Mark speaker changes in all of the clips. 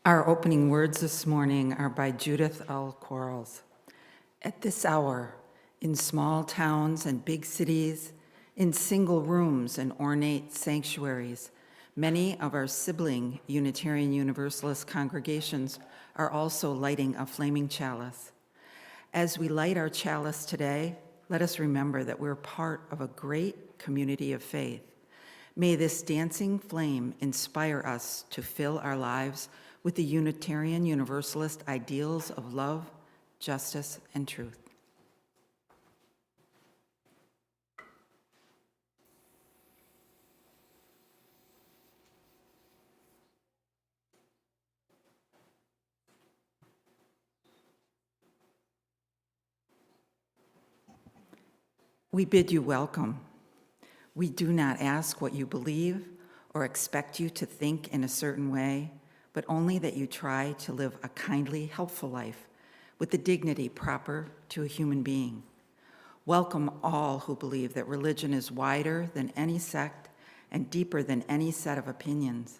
Speaker 1: Our opening words this morning are by Judith L. Quarles. At this hour, in small towns and big cities, in single rooms and ornate sanctuaries, many of our sibling Unitarian Universalist congregations are also lighting a flaming chalice. As we light our chalice today, let us remember that we're part of a great community of faith. May this dancing flame inspire us to fill our lives with the Unitarian Universalist ideals of love, justice, and truth. We bid you welcome. We do not ask what you believe or expect you to think in a certain way, but only that you try to live a kindly, helpful life with the dignity proper to a human being. Welcome all who believe that religion is wider than any sect and deeper than any set of opinions.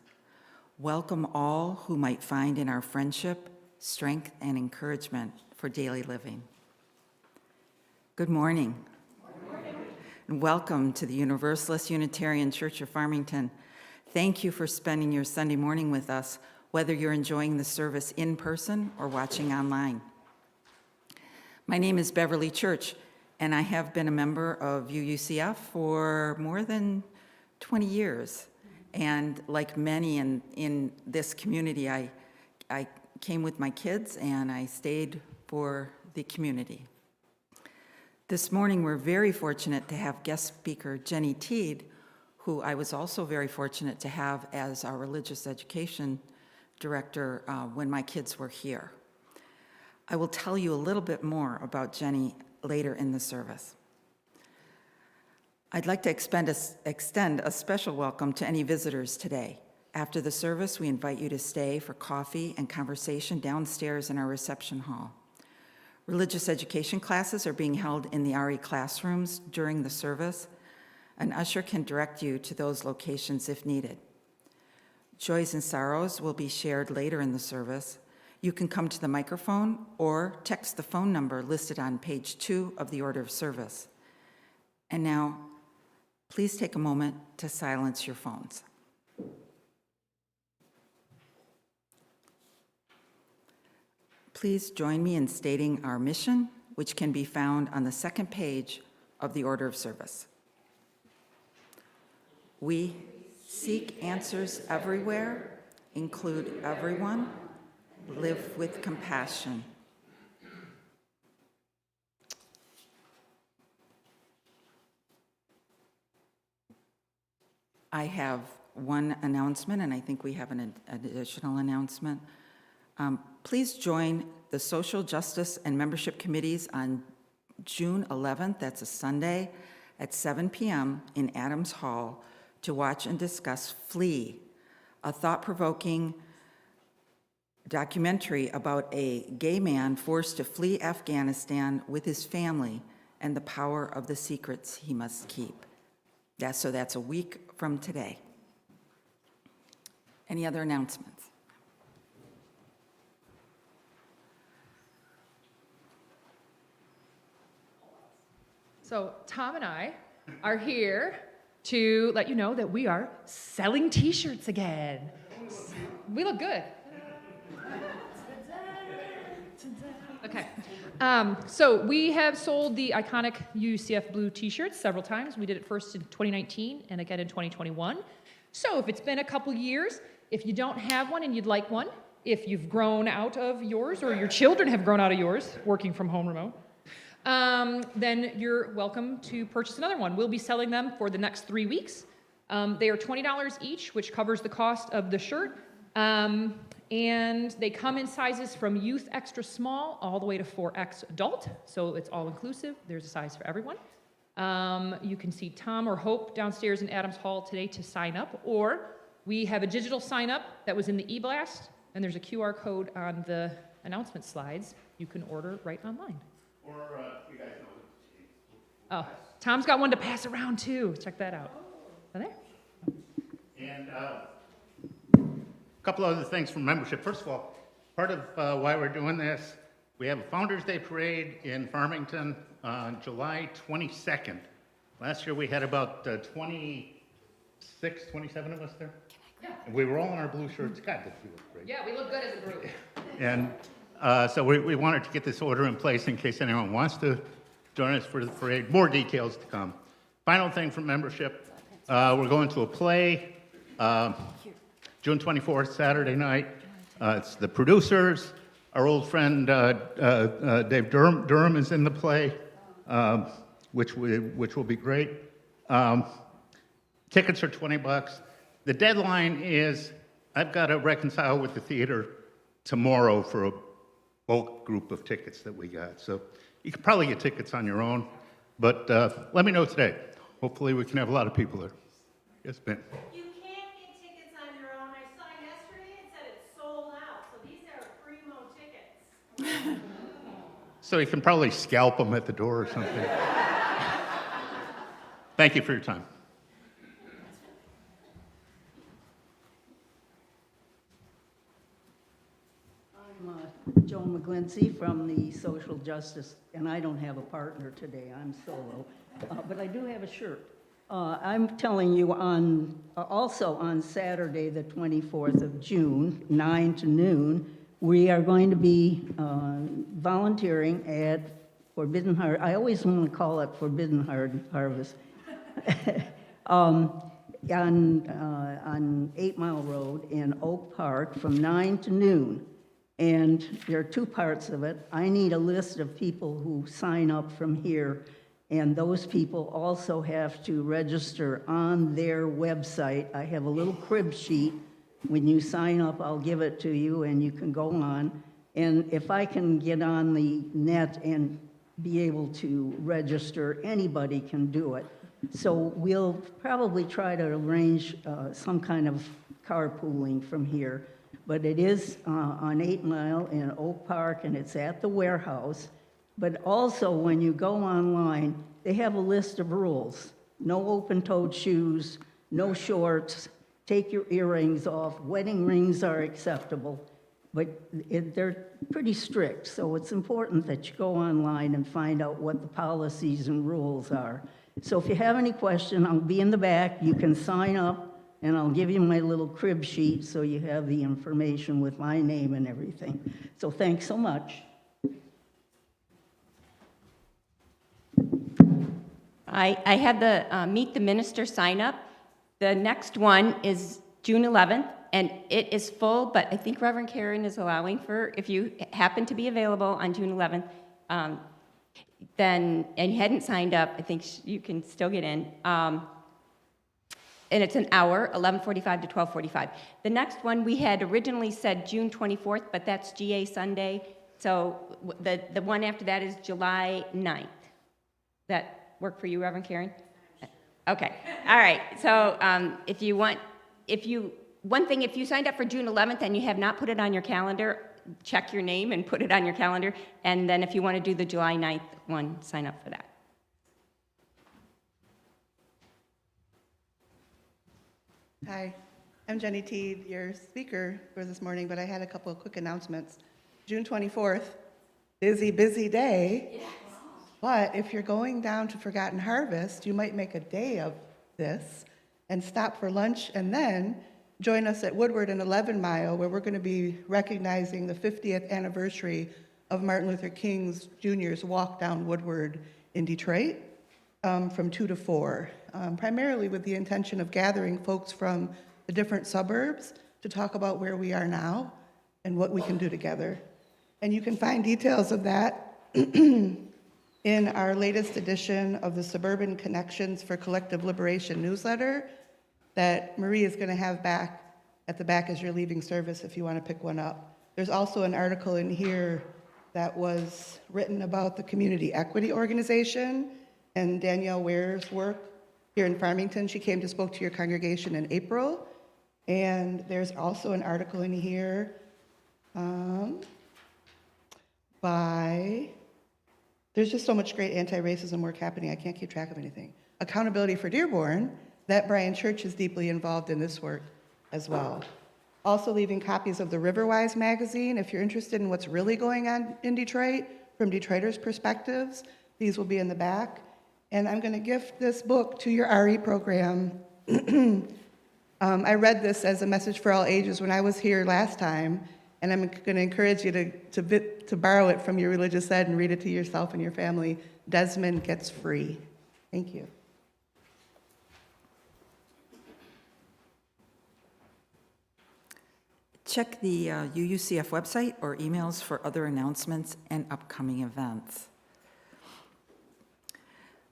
Speaker 1: Welcome all who might find in our friendship strength and encouragement for daily living. Good morning. And welcome to the Universalist Unitarian Church of Farmington. Thank you for spending your Sunday morning with us, whether you're enjoying the service in person or watching online. My name is Beverly Church, and I have been a member of UUCF for more than 20 years. And like many in this community, I came with my kids and I stayed for the community. This morning, we're very fortunate to have guest speaker Jenny Teed, who I was also very fortunate to have as our religious education director when my kids were here. I will tell you a little bit more about Jenny later in the service. I'd like to extend a special welcome to any visitors today. After the service, we invite you to stay for coffee and conversation downstairs in our reception hall. Religious education classes are being held in the RE classrooms during the service. An usher can direct you to those locations if needed. Joys and sorrows will be shared later in the service. You can come to the microphone or text the phone number listed on page 2 of the order of service. And now, please take a moment to silence your phones. Please join me in stating our mission, which can be found on the second page of the order of service. We seek answers everywhere, include everyone, live with compassion. I have one announcement, and I think we have an additional announcement. Please join the Social Justice and Membership Committees on June 11th, that's a Sunday, at 7 p.m. in Adams Hall to watch and discuss Flee, a thought-provoking documentary about a gay man forced to flee Afghanistan with his family and the power of the secrets he must keep. That's a week from today. Any other announcements?
Speaker 2: So Tom and I are here to let you know that we are selling t-shirts again. We look good. Okay. So we have sold the iconic UCF blue t-shirts several times. We did it first in 2019 and again in 2021. So if it's been a couple years, if you don't have one and you'd like one, if you've grown out of yours or your children have grown out of yours, working from home remote, then you're welcome to purchase another one. We'll be selling them for the next 3 weeks. They are $20 each, which covers the cost of the shirt. And they come in sizes from youth extra small all the way to 4X adult. So it's all inclusive. There's a size for everyone. You can see Tom or Hope downstairs in Adams Hall today to sign up, or we have a digital sign up that was in the e-blast, and there's a QR code on the announcement slides. You can order right online.
Speaker 3: Or you guys know.
Speaker 2: Oh, Tom's got one to pass around too. Check that out. Oh, there.
Speaker 3: And a couple other things from membership. First of all, part of why we're doing this, we have a Founder's Day Parade in Farmington on July 22nd. Last year we had about 26, 27 of us there.
Speaker 2: Yeah.
Speaker 3: And we were all in our blue shirts. God, did we look great.
Speaker 2: Yeah, we look good as a group.
Speaker 3: And so we wanted to get this order in place in case anyone wants to join us for the parade. More details to come. Final thing from membership, we're going to a play June 24th, Saturday night. It's The Producers. Our old friend Dave Durham is in the play, which will be great. Tickets are $20. The deadline is, I've got to reconcile with the theater tomorrow for a bulk group of tickets that we got. So you can probably get tickets on your own, but let me know today. Hopefully we can have a lot of people there. Yes, Ben.
Speaker 4: You can't get tickets on your own. I saw yesterday it said it's sold out, so these are primo tickets.
Speaker 3: So you can probably scalp them at the door or something. Thank you for your time.
Speaker 5: I'm Joan McGlincy from the Social Justice, and I don't have a partner today, I'm solo, but I do have a shirt. I'm telling you also on Saturday, the 24th of June, 9 to noon, we are going to be volunteering at Forbidden Harvest. I always want to call it Forbidden Harvest. on 8 Mile Road in Oak Park from 9 to noon. And there are two parts of it. I need a list of people who sign up from here, and those people also have to register on their website. I have a little crib sheet. When you sign up, I'll give it to you, and you can go on. And if I can get on the net and be able to register, anybody can do it. So we'll probably try to arrange some kind of carpooling from here. But it is on 8 Mile in Oak Park, and it's at the warehouse. But also, when you go online, they have a list of rules. No open-toed shoes, no shorts, take your earrings off, wedding rings are acceptable. But they're pretty strict, so it's important that you go online and find out what the policies and rules are. So if you have any question, I'll be in the back. You can sign up. And I'll give you my little crib sheet so you have the information with my name and everything. So thanks so much.
Speaker 6: I had the Meet the Minister sign up. The next one is June 11th, and it is full, but I think Reverend Karen is allowing for, if you happen to be available on June 11th, then, and you hadn't signed up, I think you can still get in. And it's an hour, 11:45 to 12:45. The next one, we had originally said June 24th, but that's GA Sunday. So the one after that is July 9th. That work for you, Reverend Karen? Okay, all right. So if you signed up for June 11th and you have not put it on your calendar, check your name and put it on your calendar. And then if you want to do the July 9th one, sign up for that.
Speaker 7: Hi, I'm Jenny Teed, your speaker for this morning, but I had a couple of quick announcements. June 24th, busy day. Yes. But if you're going down to Forgotten Harvest, you might make a day of this and stop for lunch and then join us at Woodward and 11 Mile, where we're going to be recognizing the 50th anniversary of Martin Luther King Jr.'s walk down Woodward in Detroit from 2 to 4. Primarily with the intention of gathering folks from the different suburbs to talk about where we are now and what we can do together. And you can find details of that in our latest edition of the Suburban Connections for Collective Liberation newsletter that Marie is going to have back at the back as you're leaving service if you want to pick one up. There's also an article in here that was written about the Community Equity Organization and Danielle Ware's work here in Farmington. She came to spoke to your congregation in April. And there's also an article in here there's just so much great anti-racism work happening, I can't keep track of anything. Accountability for Dearborn, that Brian Church is deeply involved in this work as well. Also leaving copies of the Riverwise magazine. If you're interested in what's really going on in Detroit from Detroiters' perspectives, these will be in the back. And I'm going to gift this book to your RE program. I read this as a message for all ages when I was here last time, and I'm going to encourage you to borrow it from your religious ed and read it to yourself and your family. Desmond Gets Free. Thank you.
Speaker 1: Check the UUCF website or emails for other announcements and upcoming events.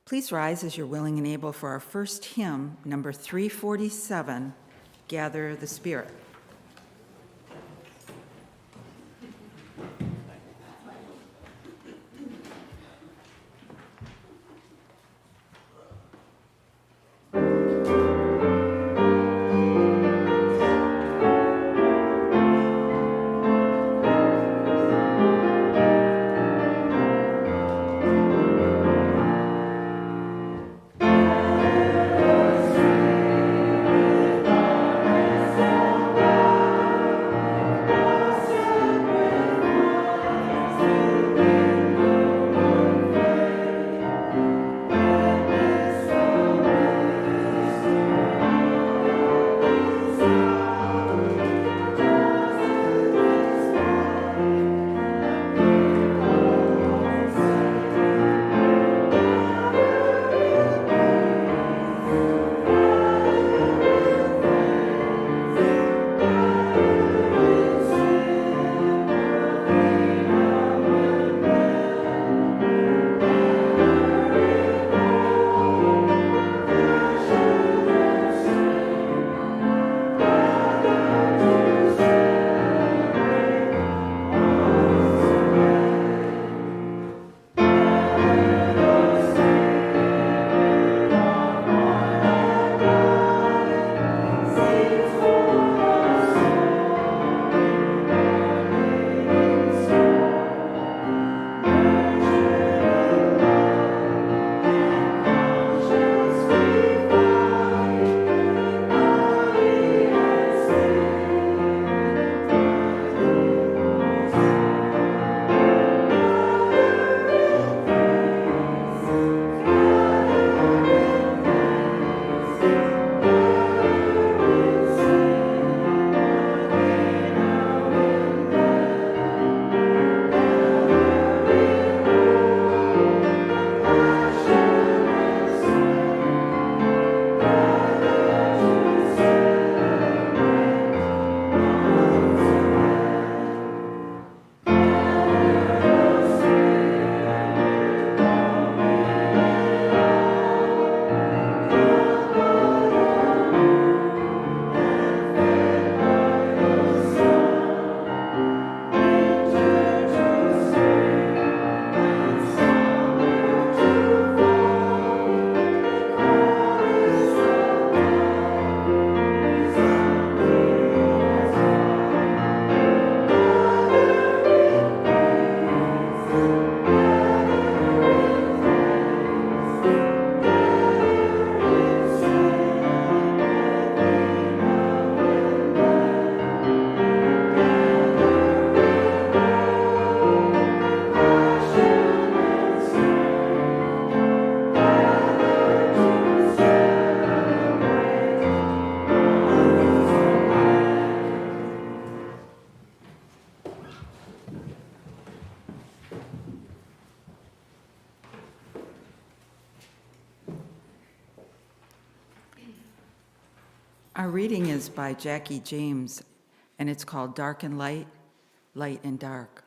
Speaker 1: Please rise as you're willing and able for our first hymn, number 347, Gather the Spirit. Our reading is by Jackie James, and it's called Dark and Light, Light and Dark.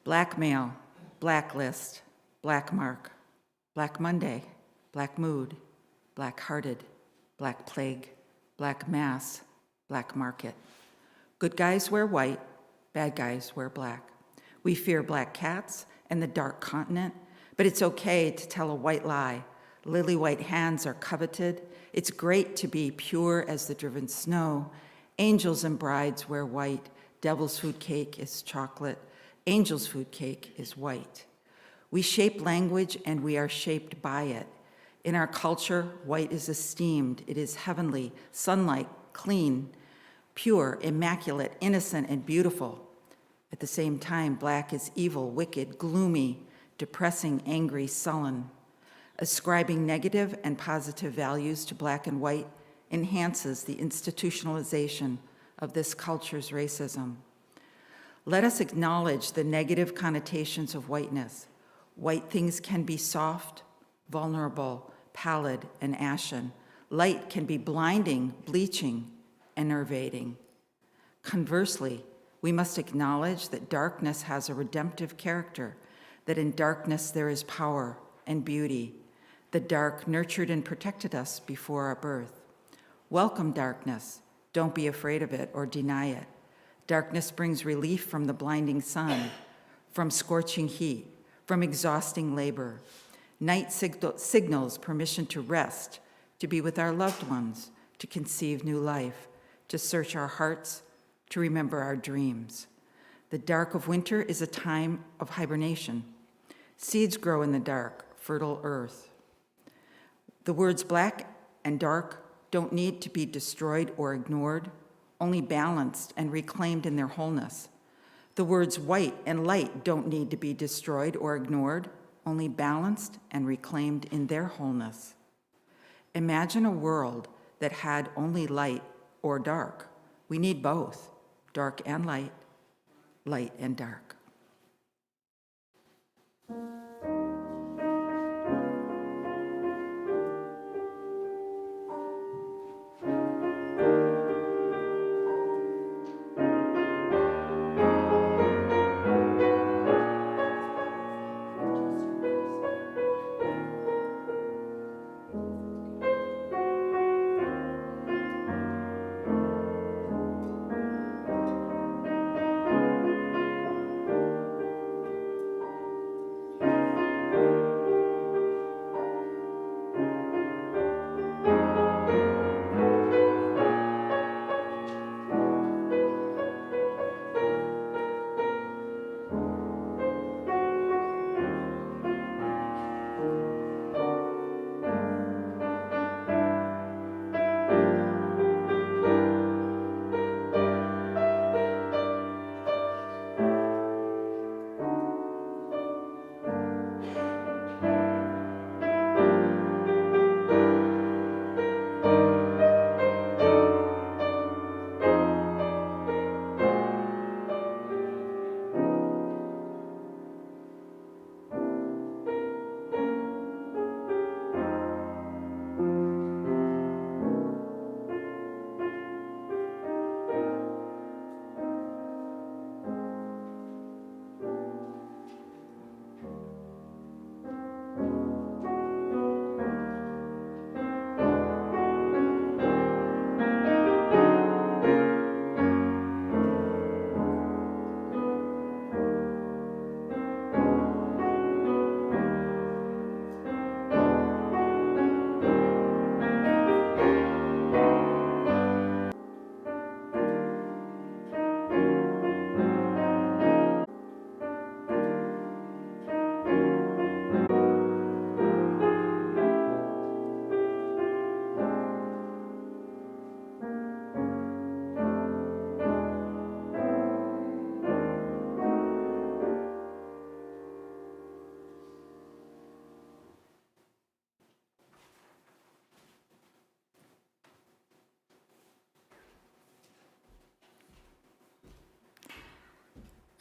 Speaker 1: Blackmail, blacklist, black mark, Black Monday, black mood, black-hearted, black plague, black mass, black market. Good guys wear white, bad guys wear black. We fear black cats and the dark continent, but it's okay to tell a white lie. Lily white hands are coveted. It's great to be pure as the driven snow. Angels and brides wear white. Devil's food cake is chocolate. Angel's food cake is white. We shape language and we are shaped by it. In our culture, white is esteemed. It is heavenly, sunlight, clean. pure, immaculate, innocent, and beautiful. At the same time, black is evil, wicked, gloomy, depressing, angry, sullen. Ascribing negative and positive values to black and white enhances the institutionalization of this culture's racism. Let us acknowledge the negative connotations of whiteness. White things can be soft, vulnerable, pallid, and ashen. Light can be blinding, bleaching, enervating. Conversely, we must acknowledge that darkness has a redemptive character, that in darkness there is power and beauty. The dark nurtured and protected us before our birth. Welcome darkness. Don't be afraid of it or deny it. Darkness brings relief from the blinding sun, from scorching heat, from exhausting labor. Night signals permission to rest, to be with our loved ones, to conceive new life, to search our hearts, to remember our dreams. The dark of winter is a time of hibernation. Seeds grow in the dark, fertile earth. The words black and dark don't need to be destroyed or ignored, only balanced and reclaimed in their wholeness. The words white and light don't need to be destroyed or ignored, only balanced and reclaimed in their wholeness. Imagine a world that had only light or dark. We need both, dark and light, light and dark.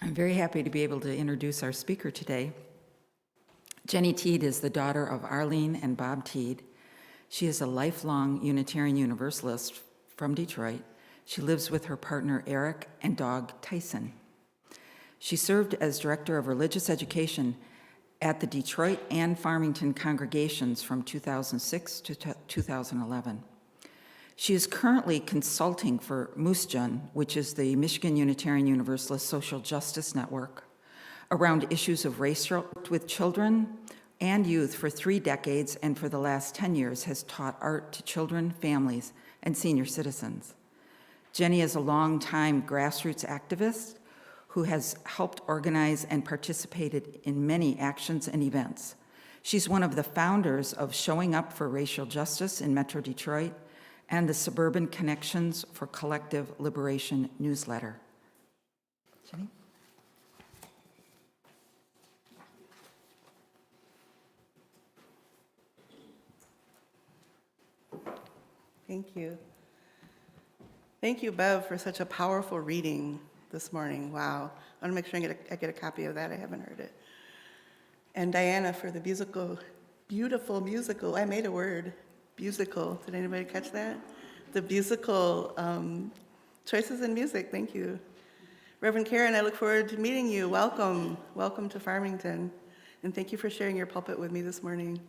Speaker 1: I'm very happy to be able to introduce our speaker today. Jenny Teed is the daughter of Arlene and Bob Teed. She is a lifelong Unitarian Universalist from Detroit. She lives with her partner Eric and dog Tyson. She served as Director of Religious Education at the Detroit and Farmington congregations from 2006 to 2011. She is currently consulting for MUSJUN, which is the Michigan Unitarian Universalist Social Justice Network, around issues of race. With children and youth for 3 decades, and for the last 10 years has taught art to children, families, and senior citizens. Jenny is a longtime grassroots activist who has helped organize and participated in many actions and events. She's one of the founders of Showing Up for Racial Justice in Metro Detroit, and the Suburban Connections for Collective Liberation newsletter. Jenny?
Speaker 7: Thank you. Thank you, Bev, for such a powerful reading this morning. Wow. I want to make sure I get a copy of that. I haven't heard it. And Diana for the beautiful musical. I made a word, musical. Did anybody catch that? The musical choices in music. Thank you. Reverend Karen, I look forward to meeting you. Welcome. Welcome to Farmington. And thank you for sharing your pulpit with me this morning.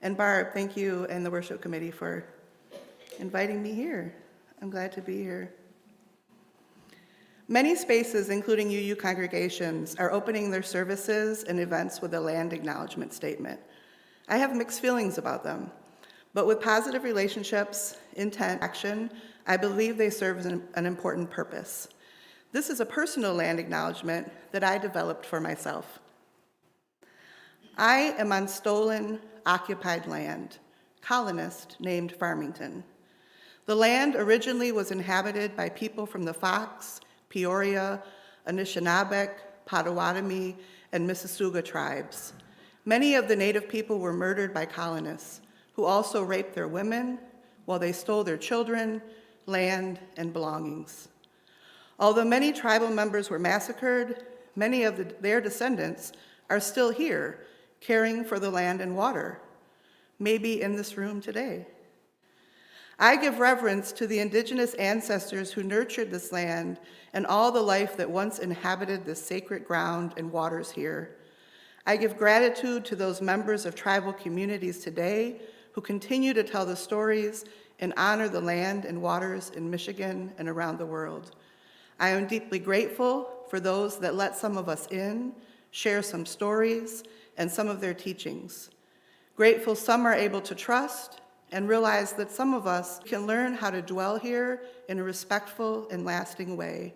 Speaker 7: And Barb, thank you and the worship committee for inviting me here. I'm glad to be here. Many spaces, including UU congregations, are opening their services and events with a land acknowledgement statement. I have mixed feelings about them, but with positive relationships, intent, action, I believe they serve an important purpose. This is a personal land acknowledgement that I developed for myself. I am on stolen, occupied land, colonist named Farmington. The land originally was inhabited by people from the Fox, Peoria, Anishinaabeg, Potawatomi, and Mississauga tribes. Many of the native people were murdered by colonists, who also raped their women while they stole their children, land, and belongings. Although many tribal members were massacred, many of their descendants are still here, caring for the land and water, maybe in this room today. I give reverence to the indigenous ancestors who nurtured this land and all the life that once inhabited this sacred ground and waters here. I give gratitude to those members of tribal communities today who continue to tell the stories and honor the land and waters in Michigan and around the world. I am deeply grateful for those that let some of us in, share some stories and some of their teachings. Grateful some are able to trust and realize that some of us can learn how to dwell here in a respectful and lasting way.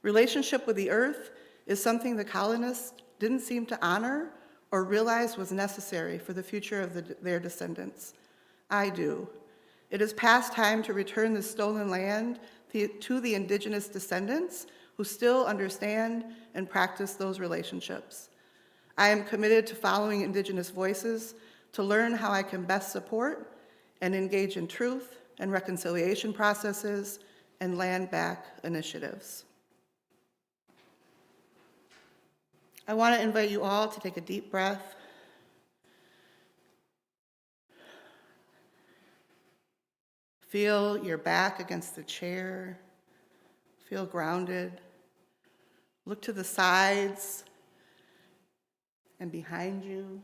Speaker 7: Relationship with the earth is something the colonists didn't seem to honor or realize was necessary for the future of their descendants. I do. It is past time to return the stolen land to the indigenous descendants who still understand and practice those relationships. I am committed to following indigenous voices to learn how I can best support and engage in truth and reconciliation processes and land back initiatives. I want to invite you all to take a deep breath. Feel your back against the chair. Feel grounded. Look to the sides and behind you.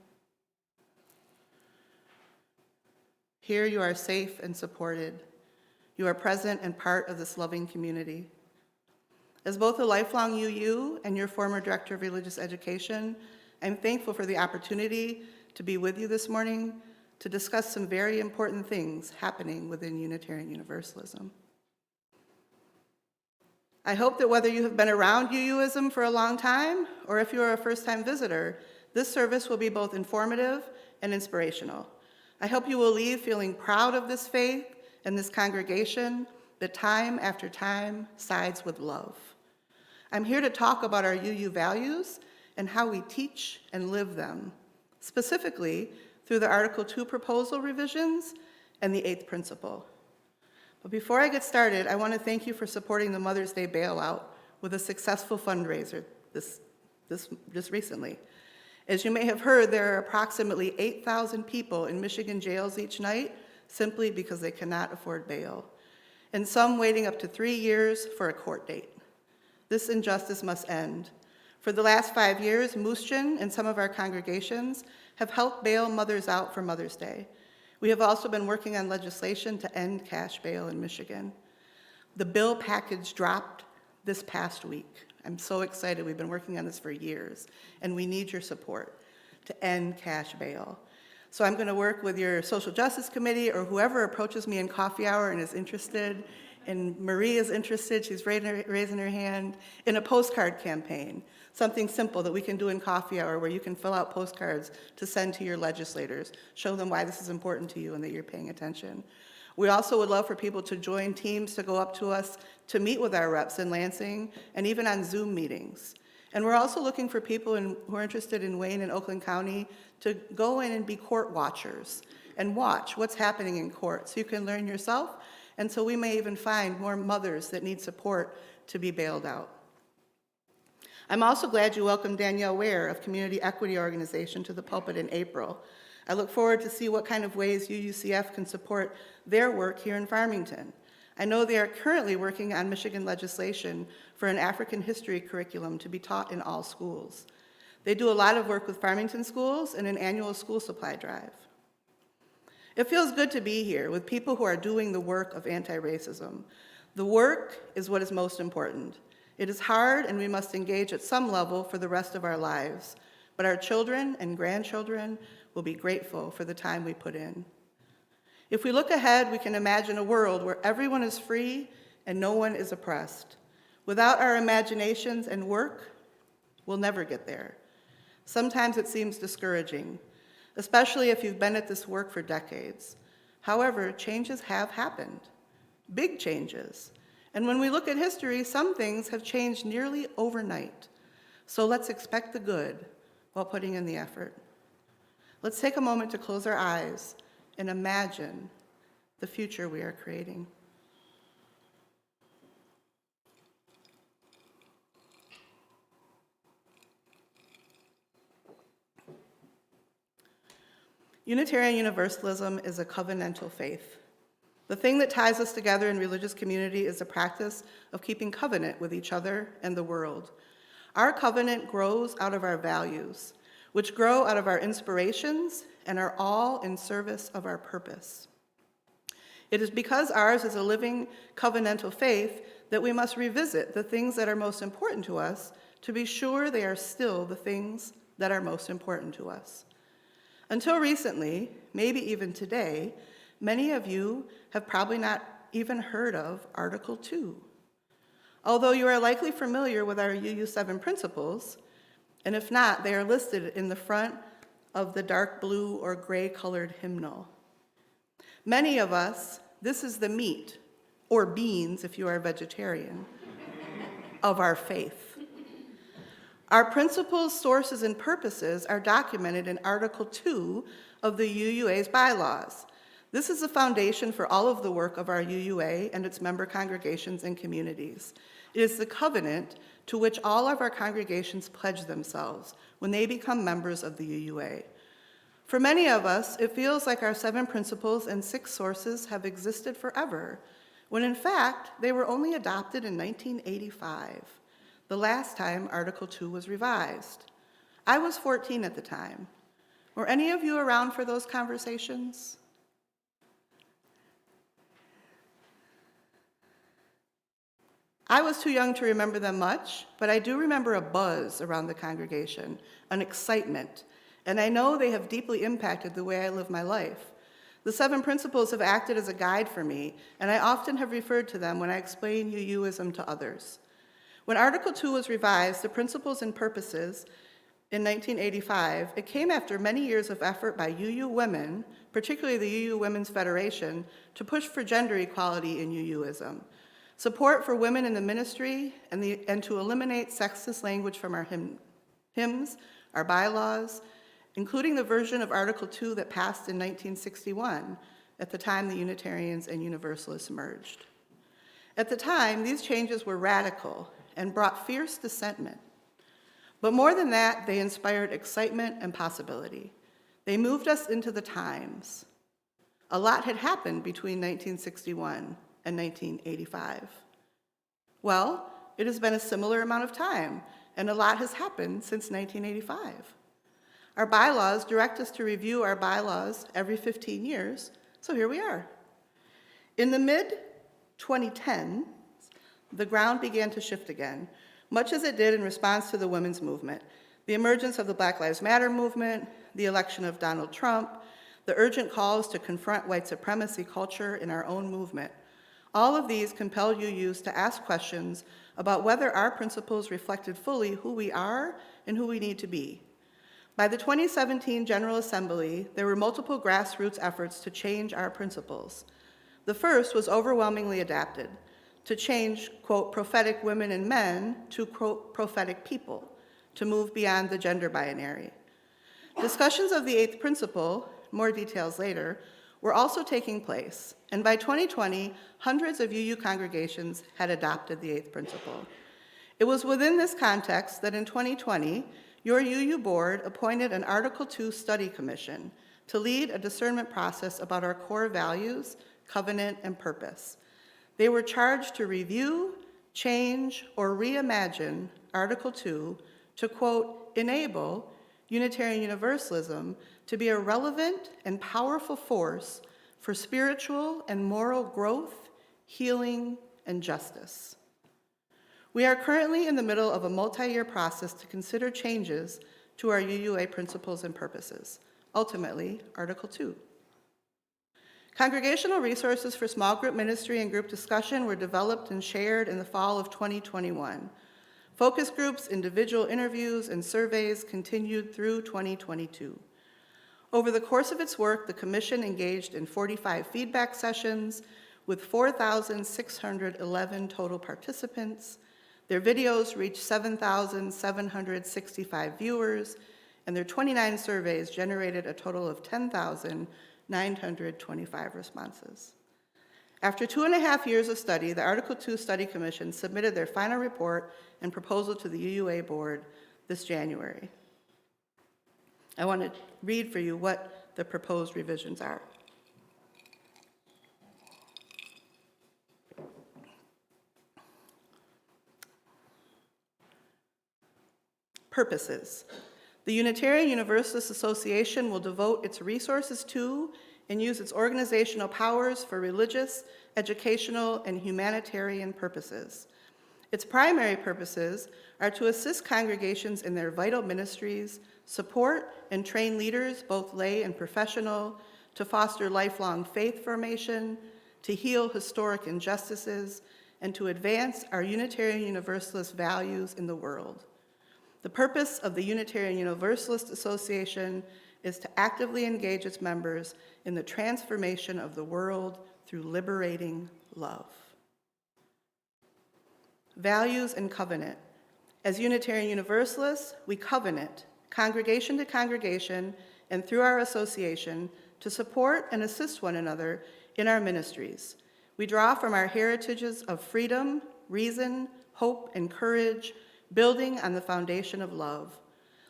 Speaker 7: Here you are safe and supported. You are present and part of this loving community. As both a lifelong UU and your former Director of Religious Education, I'm thankful for the opportunity to be with you this morning to discuss some very important things happening within Unitarian Universalism. I hope that whether you have been around UUism for a long time or if you are a first-time visitor, this service will be both informative and inspirational. I hope you will leave feeling proud of this faith and this congregation that time after time sides with love. I'm here to talk about our UU values and how we teach and live them, specifically through the Article 2 proposal revisions and the 8th principle. But before I get started, I want to thank you for supporting the Mother's Day bailout with a successful fundraiser just recently. As you may have heard, there are approximately 8,000 people in Michigan jails each night simply because they cannot afford bail, and some waiting up to 3 years for a court date. This injustice must end. For the last 5 years, Moosjen and some of our congregations have helped bail mothers out for Mother's Day. We have also been working on legislation to end cash bail in Michigan. The bill package dropped this past week. I'm so excited. We've been working on this for years, and we need your support to end cash bail. So I'm going to work with your Social Justice Committee or whoever approaches me in coffee hour and is interested, and Marie is interested, she's raising her hand, in a postcard campaign, something simple that we can do in coffee hour where you can fill out postcards to send to your legislators, show them why this is important to you and that you're paying attention. We also would love for people to join teams to go up to us to meet with our reps in Lansing and even on Zoom meetings. And we're also looking for people who are interested in Wayne and Oakland County to go in and be court watchers and watch what's happening in court so you can learn yourself, and so we may even find more mothers that need support to be bailed out. I'm also glad you welcomed Danielle Ware of Community Equity Organization to the pulpit in April. I look forward to see what kind of ways UUCF can support their work here in Farmington. I know they are currently working on Michigan legislation for an African history curriculum to be taught in all schools. They do a lot of work with Farmington schools and an annual school supply drive. It feels good to be here with people who are doing the work of anti-racism. The work is what is most important. It is hard, and we must engage at some level for the rest of our lives, but our children and grandchildren will be grateful for the time we put in. If we look ahead, we can imagine a world where everyone is free and no one is oppressed. Without our imaginations and work, we'll never get there. Sometimes it seems discouraging, especially if you've been at this work for decades. However, changes have happened, big changes. And when we look at history, some things have changed nearly overnight. So let's expect the good while putting in the effort. Let's take a moment to close our eyes and imagine the future we are creating. Unitarian Universalism is a covenantal faith. The thing that ties us together in religious community is the practice of keeping covenant with each other and the world. Our covenant grows out of our values, which grow out of our inspirations and are all in service of our purpose. It is because ours is a living covenantal faith that we must revisit the things that are most important to us to be sure they are still the things that are most important to us. Until recently, maybe even today, many of you have probably not even heard of Article 2. Although you are likely familiar with our UU7 principles, and if not, they are listed in the front of the dark blue or gray colored hymnal. Many of us, this is the meat, or beans if you are a vegetarian, of our faith. Our principles, sources, and purposes are documented in Article 2 of the UUA's bylaws. This is the foundation for all of the work of our UUA and its member congregations and communities. It is the covenant to which all of our congregations pledge themselves when they become members of the UUA. For many of us, it feels like our 7 principles and 6 sources have existed forever, when in fact, they were only adopted in 1985, the last time Article 2 was revised. I was 14 at the time. Were any of you around for those conversations? I was too young to remember them much, but I do remember a buzz around the congregation, an excitement, and I know they have deeply impacted the way I live my life. The 7 principles have acted as a guide for me, and I often have referred to them when I explain UUism to others. When Article 2 was revised, the principles and purposes in 1985, it came after many years of effort by UU women, particularly the UU Women's Federation, to push for gender equality in UUism, support for women in the ministry, and to eliminate sexist language from our hymns, our bylaws, including the version of Article 2 that passed in 1961, at the time the Unitarians and Universalists merged. At the time, these changes were radical and brought fierce dissentment. But more than that, they inspired excitement and possibility. They moved us into the times. A lot had happened between 1961 and 1985. Well, it has been a similar amount of time, and a lot has happened since 1985. Our bylaws direct us to review our bylaws every 15 years, so here we are. In the mid-2010s, the ground began to shift again, much as it did in response to the women's movement, the emergence of the Black Lives Matter movement, the election of Donald Trump, the urgent calls to confront white supremacy culture in our own movement. All of these compelled UUs to ask questions about whether our principles reflected fully who we are and who we need to be. By the 2017 General Assembly, there were multiple grassroots efforts to change our principles. The first was overwhelmingly adapted to change, quote, prophetic women and men to, quote, prophetic people, to move beyond the gender binary. Discussions of the eighth principle, more details later, were also taking place, and by 2020, hundreds of UU congregations had adopted the eighth principle. It was within this context that in 2020, your UU board appointed an Article II study commission to lead a discernment process about our core values, covenant, and purpose. They were charged to review, change, or reimagine Article II to, quote, enable Unitarian Universalism to be a relevant and powerful force for spiritual and moral growth, healing, and justice. We are currently in the middle of a multi-year process to consider changes to our UUA principles and purposes, ultimately Article II. Congregational resources for small group ministry and group discussion were developed and shared in the fall of 2021. Focus groups, individual interviews, and surveys continued through 2022. Over the course of its work, the Commission engaged in 45 feedback sessions with 4,611 total participants. Their videos reached 7,765 viewers, and their 29 surveys generated a total of 10,925 responses. After 2.5 years of study, the Article II Study Commission submitted their final report and proposal to the UUA board this January. I want to read for you what the proposed revisions are. Purposes. The Unitarian Universalist Association will devote its resources to and use its organizational powers for religious, educational, and humanitarian purposes. Its primary purposes are to assist congregations in their vital ministries, support and train leaders, both lay and professional, to foster lifelong faith formation, to heal historic injustices, and to advance our Unitarian Universalist values in the world. The purpose of the Unitarian Universalist Association is to actively engage its members in the transformation of the world through liberating love. Values and covenant. As Unitarian Universalists, we covenant, congregation to congregation, and through our association, to support and assist one another in our ministries. We draw from our heritages of freedom, reason, hope, and courage, building on the foundation of love.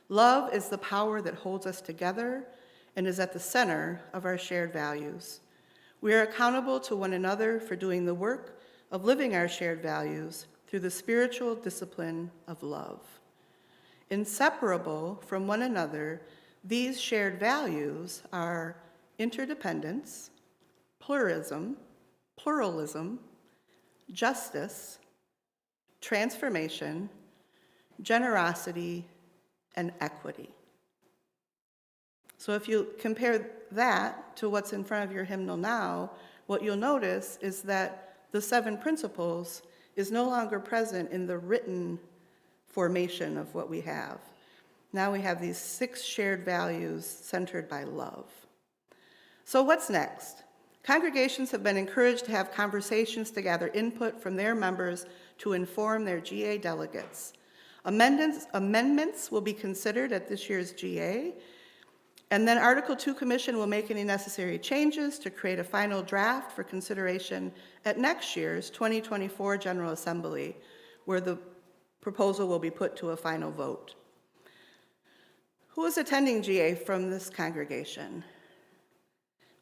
Speaker 7: Love is the power that holds us together and is at the center of our shared values. We are accountable to one another for doing the work of living our shared values through the spiritual discipline of love. Inseparable from one another, these shared values are interdependence, pluralism, justice, transformation, generosity, and equity. So if you compare that to what's in front of your hymnal now, what you'll notice is that the 7 principles is no longer present in the written formation of what we have. Now we have these 6 shared values centered by love. So what's next? Congregations have been encouraged to have conversations to gather input from their members to inform their GA delegates. Amendments will be considered at this year's GA, and then Article II Commission will make any necessary changes to create a final draft for consideration at next year's 2024 General Assembly, where the proposal will be put to a final vote. Who is attending GA from this congregation?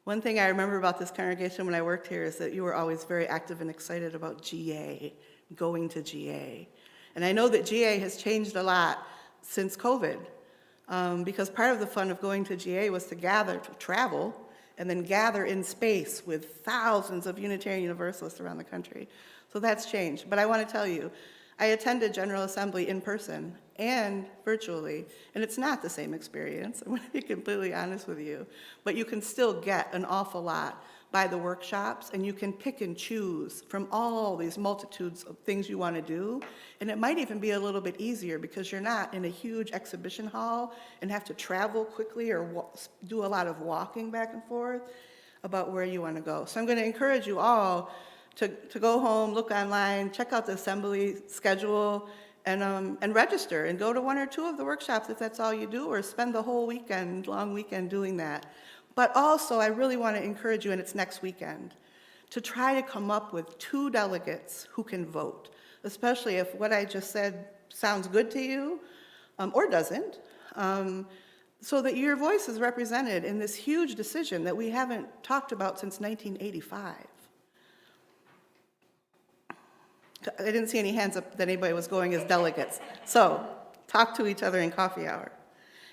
Speaker 7: One thing I remember about this congregation when I worked here is that you were always very active and excited about GA, going to GA. And I know that GA has changed a lot since COVID, because part of the fun of going to GA was to travel, and then gather in space with thousands of Unitarian Universalists around the country. So that's changed. But I want to tell you, I attended General Assembly in person and virtually, and it's not the same experience. I'm going to be completely honest with you. But you can still get an awful lot by the workshops, and you can pick and choose from all these multitudes of things you want to do. And it might even be a little bit easier because you're not in a huge exhibition hall and have to travel quickly or do a lot of walking back and forth. about where you want to go. So I'm going to encourage you all to go home, look online, check out the assembly schedule, and register, and go to one or two of the workshops if that's all you do, or spend the whole weekend, long weekend doing that. But also, I really want to encourage you, and it's next weekend, to try to come up with 2 delegates who can vote, especially if what I just said sounds good to you, or doesn't, so that your voice is represented in this huge decision that we haven't talked about since 1985. I didn't see any hands up that anybody was going as delegates. So talk to each other in coffee hour.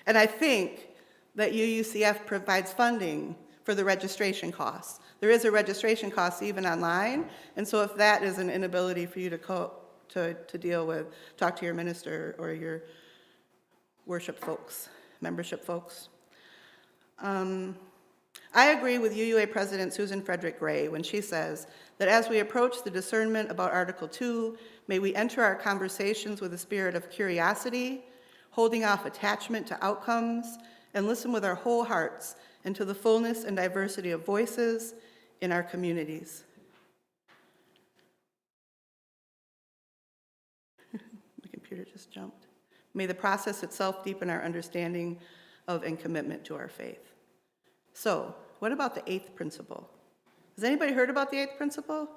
Speaker 7: And I think that UUCF provides funding for the registration costs. There is a registration cost even online, and so if that is an inability for you to deal with, talk to your minister or your worship folks, membership folks. I agree with UUA President Susan Frederick Gray when she says that as we approach the discernment about Article 2, may we enter our conversations with a spirit of curiosity, holding off attachment to outcomes, and listen with our whole hearts into the fullness and diversity of voices in our communities. My computer just jumped. May the process itself deepen our understanding of and commitment to our faith. So, what about the 8th principle? Has anybody heard about the 8th principle?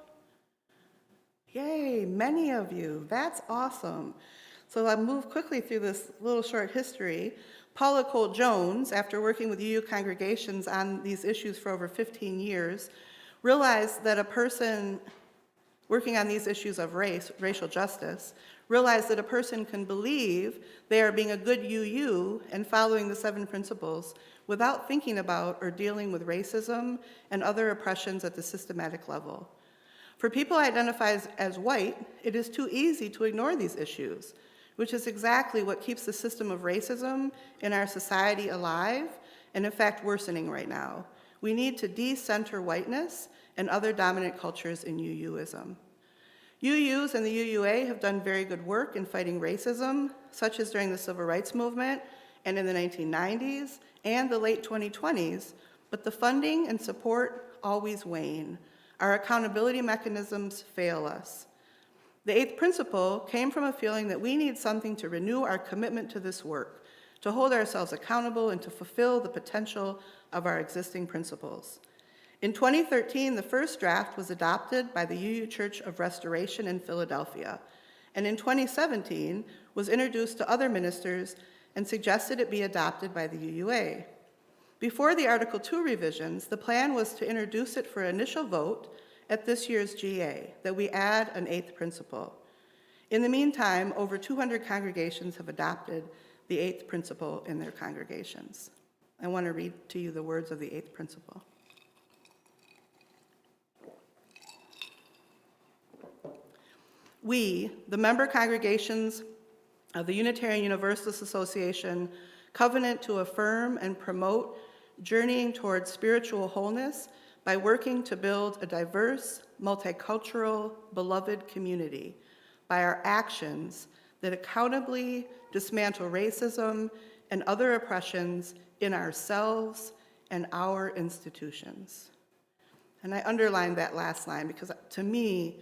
Speaker 7: Yay, many of you. That's awesome. So I'll move quickly through this little short history. Paula Cole Jones, after working with UU congregations on these issues for over 15 years, realized that a person working on these issues of racial justice, realized that a person can believe they are being a good UU and following the 7 principles without thinking about or dealing with racism and other oppressions at the systematic level. For people identified as white, it is too easy to ignore these issues, which is exactly what keeps the system of racism in our society alive and in fact worsening right now. We need to de-center whiteness and other dominant cultures in UUism. UUs and the UUA have done very good work in fighting racism, such as during the Civil Rights Movement and in the 1990s and the late 2020s, but the funding and support always wane. Our accountability mechanisms fail us. The 8th principle came from a feeling that we need something to renew our commitment to this work, to hold ourselves accountable and to fulfill the potential of our existing principles. In 2013, the first draft was adopted by the UU Church of Restoration in Philadelphia, and in 2017 was introduced to other ministers and suggested it be adopted by the UUA. Before the Article 2 revisions, the plan was to introduce it for initial vote at this year's GA, that we add an 8th principle. In the meantime, over 200 congregations have adopted the 8th principle in their congregations. I want to read to you the words of the 8th principle. We, the member congregations of the Unitarian Universalist Association, covenant to affirm and promote journeying towards spiritual wholeness by working to build a diverse, multicultural, beloved community by our actions that accountably dismantle racism and other oppressions in ourselves and our institutions. And I underlined that last line because to me,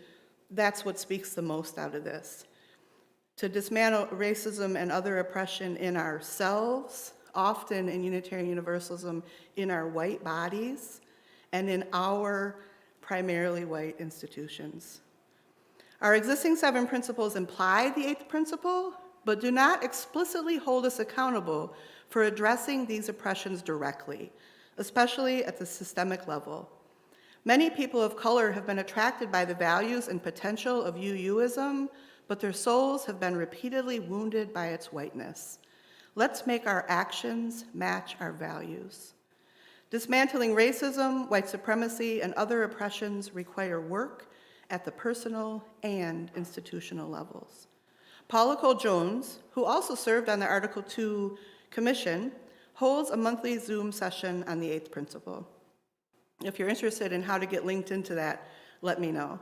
Speaker 7: that's what speaks the most out of this. To dismantle racism and other oppression in ourselves, often in Unitarian Universalism, in our white bodies, and in our primarily white institutions. Our existing 7 principles imply the 8th principle, but do not explicitly hold us accountable for addressing these oppressions directly, especially at the systemic level. Many people of color have been attracted by the values and potential of UUism, but their souls have been repeatedly wounded by its whiteness. Let's make our actions match our values. Dismantling racism, white supremacy, and other oppressions require work at the personal and institutional levels. Paula Cole Jones, who also served on the Article 2 Commission, holds a monthly Zoom session on the 8th principle. If you're interested in how to get linked into that, let me know.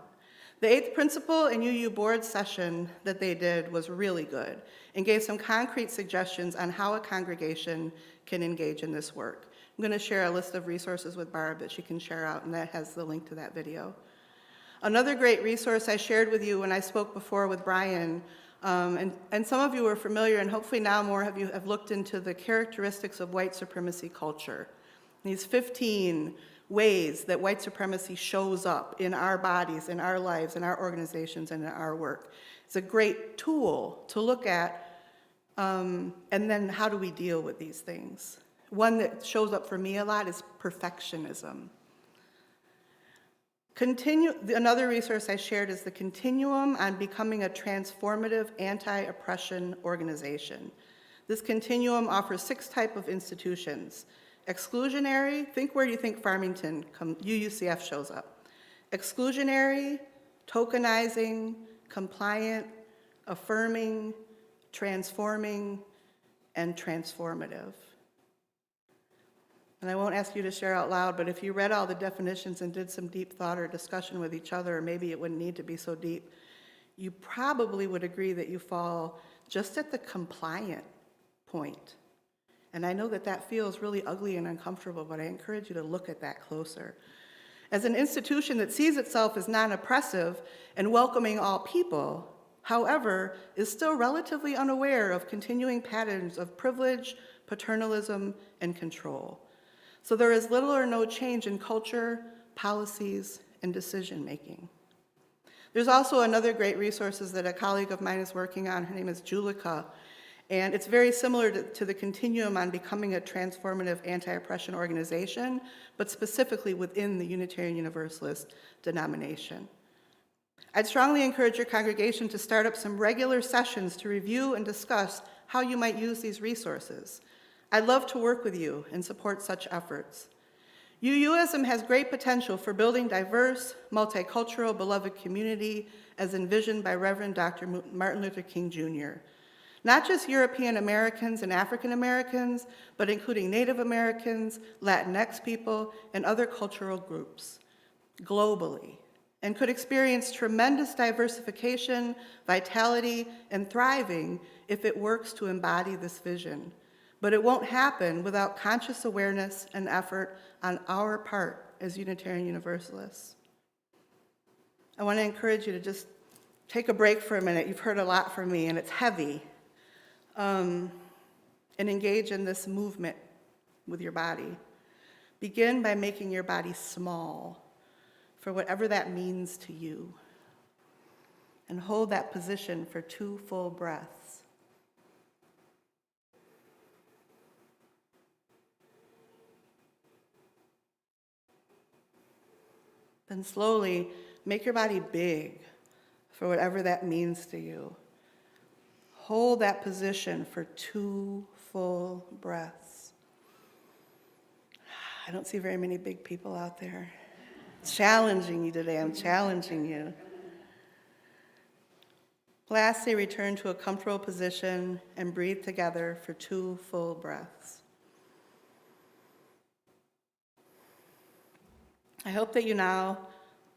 Speaker 7: The 8th principle and UU board session that they did was really good and gave some concrete suggestions on how a congregation can engage in this work. I'm going to share a list of resources with Barb that she can share out, and that has the link to that video. Another great resource I shared with you when I spoke before with Brian, and some of you are familiar, and hopefully now more of you have looked into the characteristics of white supremacy culture. These 15 ways that white supremacy shows up in our bodies, in our lives, in our organizations, and in our work. It's a great tool to look at, and then how do we deal with these things? One that shows up for me a lot is perfectionism. Another resource I shared is the Continuum on Becoming a Transformative Anti-Oppression Organization. This continuum offers 6 types of institutions. Exclusionary, think where you think Farmington, UUCF shows up. Exclusionary, tokenizing, compliant, affirming, transforming, and transformative. And I won't ask you to share out loud, but if you read all the definitions and did some deep thought or discussion with each other, or maybe it wouldn't need to be so deep, you probably would agree that you fall just at the compliant point. And I know that that feels really ugly and uncomfortable, but I encourage you to look at that closer. As an institution that sees itself as non-oppressive and welcoming all people, however, is still relatively unaware of continuing patterns of privilege, paternalism, and control. So there is little or no change in culture, policies, and decision-making. There's also another great resource that a colleague of mine is working on. Her name is Julica, and it's very similar to the Continuum on Becoming a Transformative Anti-Oppression Organization, but specifically within the Unitarian Universalist denomination. I'd strongly encourage your congregation to start up some regular sessions to review and discuss how you might use these resources. I'd love to work with you and support such efforts. UUism has great potential for building diverse, multicultural, beloved community as envisioned by Reverend Dr. Martin Luther King Jr. Not just European Americans and African Americans, but including Native Americans, Latinx people, and other cultural groups globally, and could experience tremendous diversification, vitality, and thriving if it works to embody this vision. But it won't happen without conscious awareness and effort on our part as Unitarian Universalists. I want to encourage you to just take a break for a minute. You've heard a lot from me, and it's heavy. And engage in this movement with your body. Begin by making your body small for whatever that means to you. And hold that position for 2 full breaths. Then slowly make your body big for whatever that means to you. Hold that position for 2 full breaths. I don't see very many big people out there. Challenging you today, I'm challenging you. Lastly, return to a comfortable position and breathe together for 2 full breaths. I hope that you now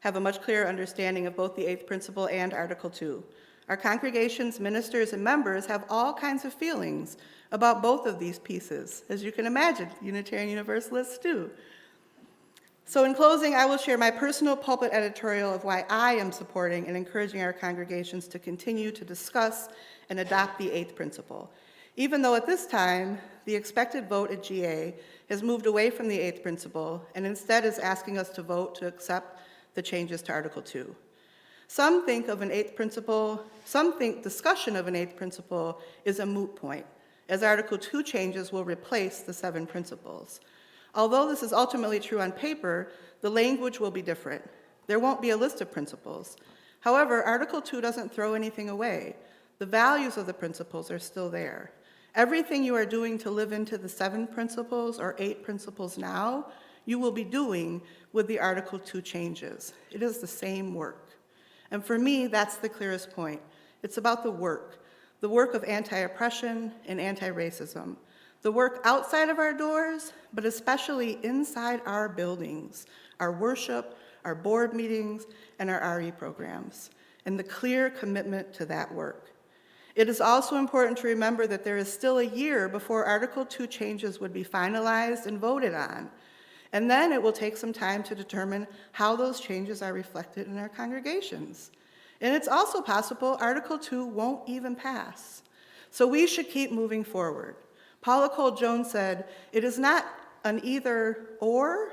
Speaker 7: have a much clearer understanding of both the 8th principle and Article 2. Our congregations, ministers, and members have all kinds of feelings about both of these pieces. As you can imagine, Unitarian Universalists do. So in closing, I will share my personal pulpit editorial of why I am supporting and encouraging our congregations to continue to discuss and adopt the 8th principle. Even though at this time, the expected vote at GA has moved away from the 8th principle and instead is asking us to vote to accept the changes to Article 2. Some think of an 8th principle, some think discussion of an 8th principle is a moot point, as Article 2 changes will replace the 7 principles. Although this is ultimately true on paper, the language will be different. There won't be a list of principles. However, Article 2 doesn't throw anything away. The values of the principles are still there. Everything you are doing to live into the 7 principles or 8 principles now, you will be doing with the Article 2 changes. It is the same work. And for me, that's the clearest point. It's about the work of anti-oppression and anti-racism, the work outside of our doors, but especially inside our buildings, our worship, our board meetings, and our RE programs, and the clear commitment to that work. It is also important to remember that there is still a year before Article 2 changes would be finalized and voted on, and then it will take some time to determine how those changes are reflected in our congregations. And it's also possible Article 2 won't even pass. So we should keep moving forward. Paula Cole Jones said, "It is not an either or.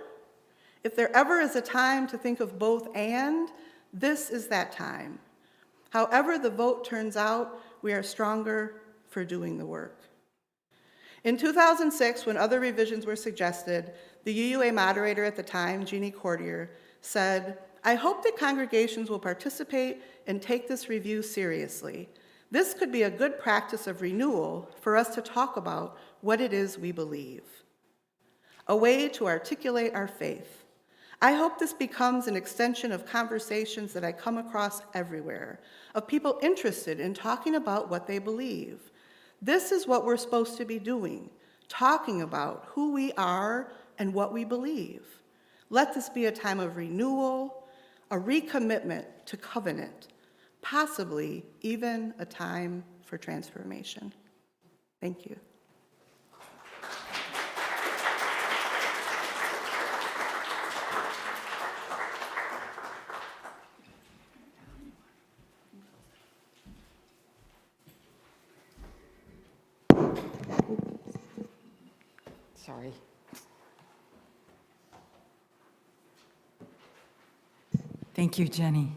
Speaker 7: If there ever is a time to think of both and, this is that time. However the vote turns out, we are stronger for doing the work." In 2006, when other revisions were suggested, the UUA moderator at the time, Jeannie Cordier, said, "I hope that congregations will participate and take this review seriously. This could be a good practice of renewal for us to talk about what it is we believe, a way to articulate our faith. I hope this becomes an extension of conversations that I come across everywhere, of people interested in talking about what they believe. This is what we're supposed to be doing, talking about who we are and what we believe. Let this be a time of renewal, a recommitment to covenant, possibly even a time for transformation." Thank you.
Speaker 1: Sorry. Thank you, Jenny.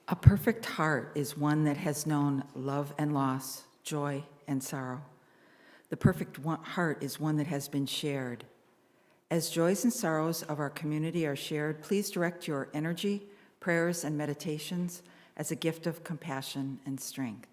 Speaker 1: A perfect heart is one that has known love and loss, joy and sorrow. The perfect heart is one that has been shared. As joys and sorrows of our community are shared, please direct your energy, prayers, and meditations as a gift of compassion and strength.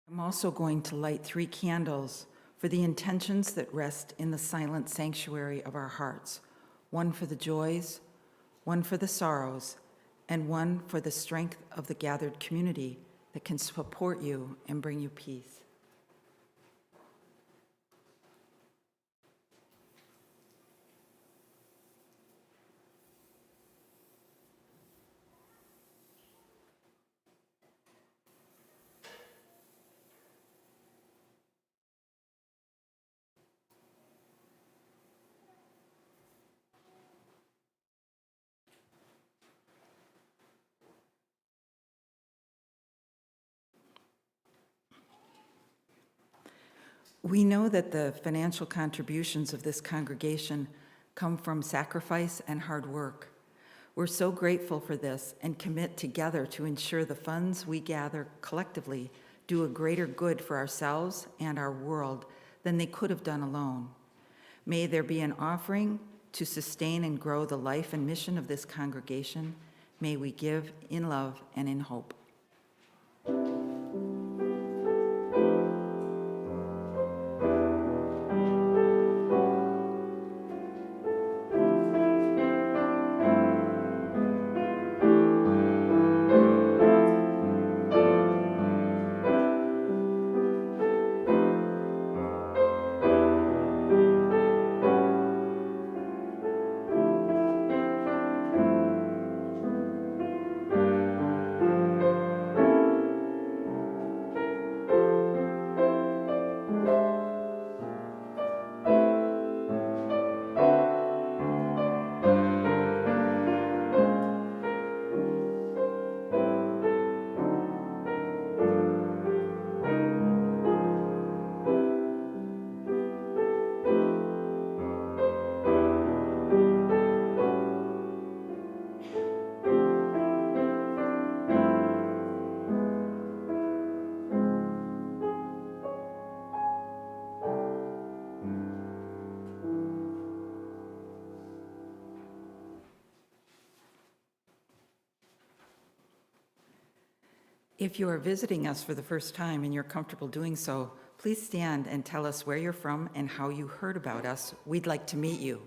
Speaker 1: I'm also going to light 3 candles for the intentions that rest in the silent sanctuary of our hearts, one for the joys, one for the sorrows, and one for the strength of the gathered community that can support you and bring you peace. We know that the financial contributions of this congregation come from sacrifice and hard work. We're so grateful for this and commit together to ensure the funds we gather collectively do a greater good for ourselves and our world than they could have done alone. May there be an offering to sustain and grow the life and mission of this congregation. May we give in love and in hope. If you are visiting us for the first time and you're comfortable doing so, please stand and tell us where you're from and how you heard about us. We'd like to meet you.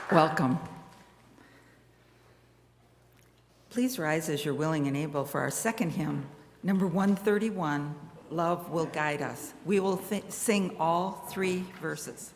Speaker 1: Welcome. Please rise as you're willing and able for our second hymn, number 131, Love Will Guide Us. We will sing all 3 verses.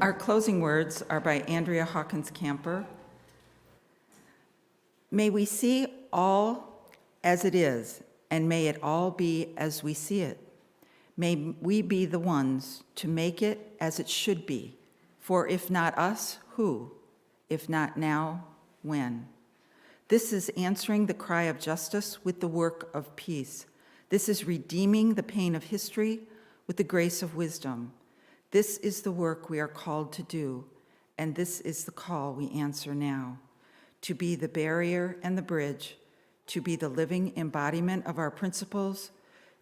Speaker 1: Our closing words are by Andrea Hawkins Camper. May we see all as it is, and may it all be as we see it. May we be the ones to make it as it should be. For if not us, who? If not now, when? This is answering the cry of justice with the work of peace. This is redeeming the pain of history with the grace of wisdom. This is the work we are called to do, and this is the call we answer now. To be the barrier and the bridge, to be the living embodiment of our principles,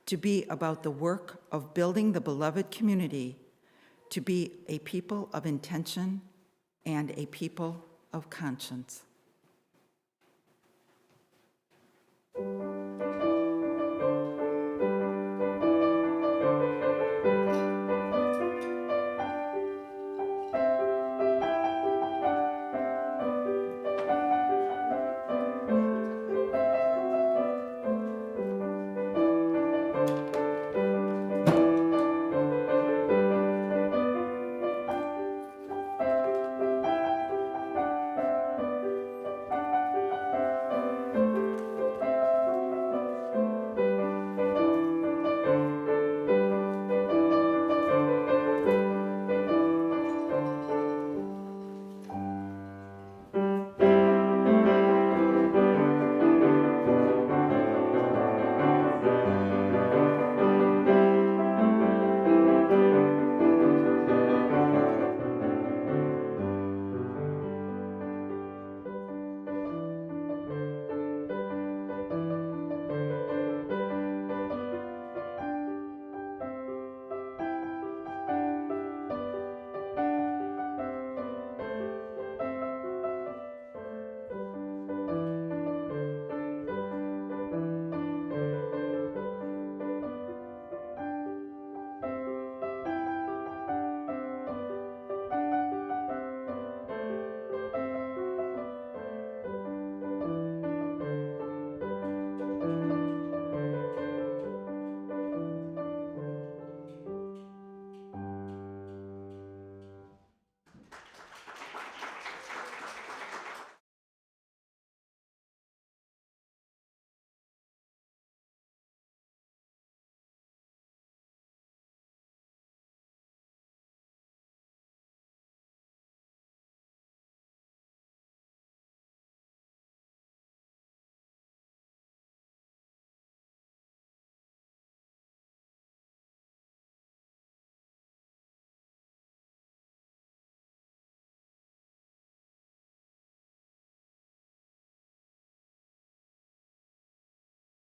Speaker 1: to be about the work of building the beloved community, to be a people of intention and a people of conscience.